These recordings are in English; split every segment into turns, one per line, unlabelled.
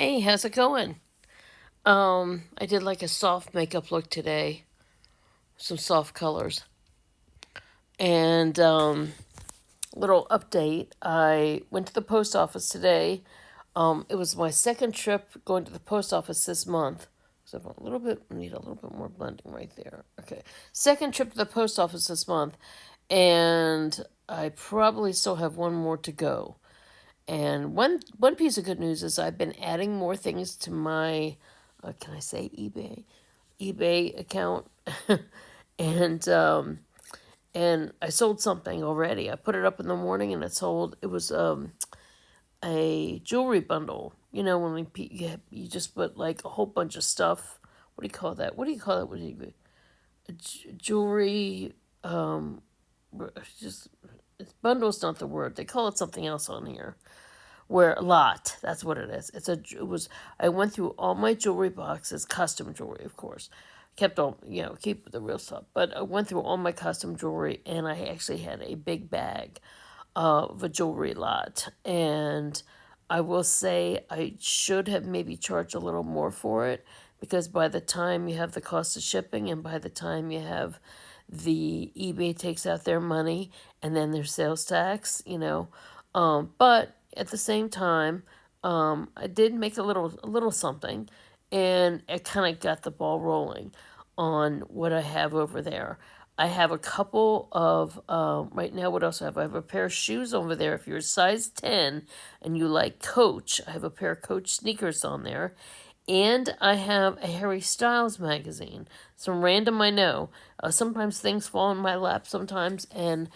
Hey, how's it going? I did like a soft makeup look today, some soft colors. And little update, I went to the post office today. It was my second trip going to the post office this month. So a little bit need a little bit more blending right there. Okay. Second trip to the post office this month, and I probably still have one more to go. And one piece of good news is I've been adding more things to my, can I say eBay account, and I sold something already. I put it up in the morning and it sold. It was a jewelry bundle. You know when you just put like a whole bunch of stuff. What do you call that? What do you call it? What do you jewelry? Just bundle's not the word. They call it something else on here. Where a lot, that's what it is. I went through all my jewelry boxes, custom jewelry, of course. Kept all, keep the real stuff. But I went through all my custom jewelry, and I actually had a big bag of a jewelry lot. And I will say I should have maybe charged a little more for it, because by the time you have the cost of shipping and by the time you have the eBay takes out their money and then their sales tax, but at the same time, I did make a little something, and it kind of got the ball rolling on what I have over there. I have a couple of right now. What else do I have? I have a pair of shoes over there. If you're a size 10 and you like Coach, I have a pair of Coach sneakers on there, and I have a Harry Styles magazine. Some random, I know. Sometimes things fall in my lap sometimes, and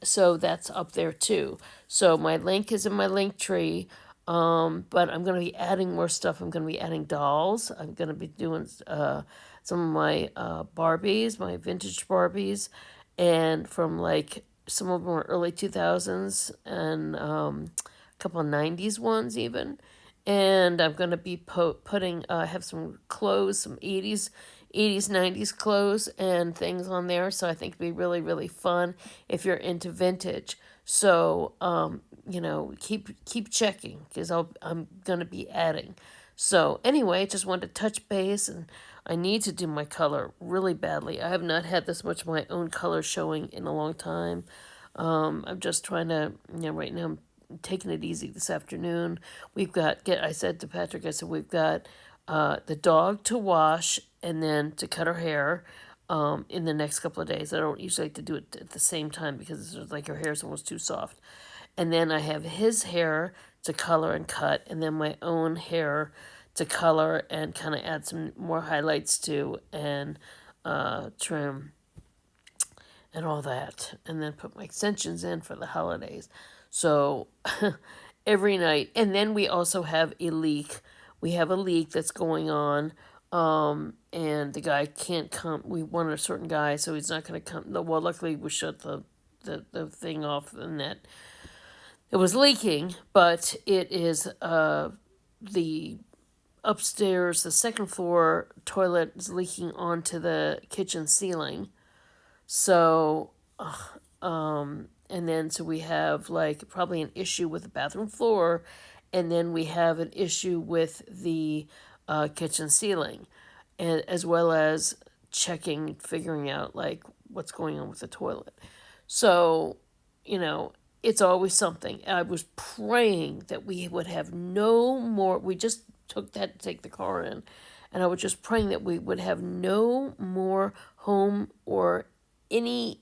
so that's up there too. So my link is in my link tree. But I'm going to be adding more stuff. I'm going to be adding dolls. I'm going to be doing some of my Barbies, my vintage Barbies, and from like some of them were early 2000s and a couple of 90s ones even. And I'm going to be putting, have some clothes, some 80s, 90s clothes and things on there. So I think it'd be really, really fun if you're into vintage. So, keep checking because I'm going to be adding. So anyway, just wanted to touch base, and I need to do my color really badly. I have not had this much of my own color showing in a long time. I'm just trying to, right now I'm taking it easy this afternoon. I said to Patrick, I said, we've got the dog to wash and then to cut her hair in the next couple of days. I don't usually like to do it at the same time because it's like her hair is almost too soft. And then I have his hair to color and cut, and then my own hair to color and kind of add some more highlights to and trim and all that, and then put my extensions in for the holidays. So every night, and then we also have a leak. We have a leak that's going on, and the guy can't come. We wanted a certain guy, so he's not going to come. No, well, luckily we shut the thing off, and that it was leaking, but it is the upstairs, the second floor toilet is leaking onto the kitchen ceiling. So, and then so we have like probably an issue with the bathroom floor, and then we have an issue with the kitchen ceiling, and as well as figuring out like what's going on with the toilet. So, you know, it's always something. I was praying that we would have no more. We just had to take the car in, and I was just praying that we would have no more home or any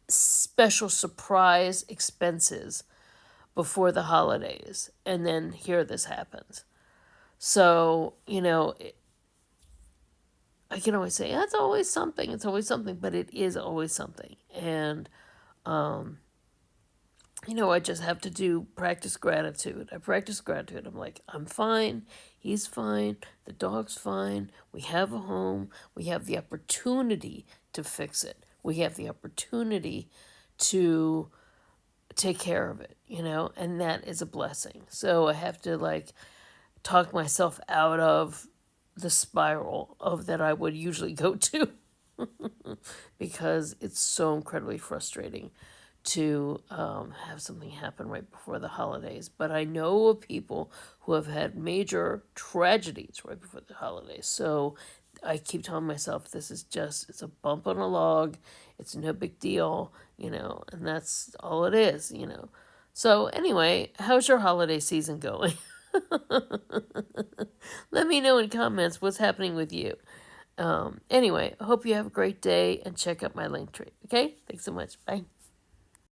special surprise expenses before the holidays. And then here this happens. So, I can always say, that's always something. It's always something, but it is always something. And, I just have to do practice gratitude. I practice gratitude. I'm like, I'm fine. He's fine. The dog's fine. We have a home. We have the opportunity to fix it. We have the opportunity to take care of it, and that is a blessing. So I have to like talk myself out of the spiral of that I would usually go to because it's so incredibly frustrating to have something happen right before the holidays. But I know of people who have had major tragedies right before the holidays. So I keep telling myself this is just, it's a bump on a log. It's no big deal, and that's all it is, So anyway, how's your holiday season going? Let me know in comments what's happening with you. Anyway, I hope you have a great day and check out my link tree. Okay? Thanks so much. Bye.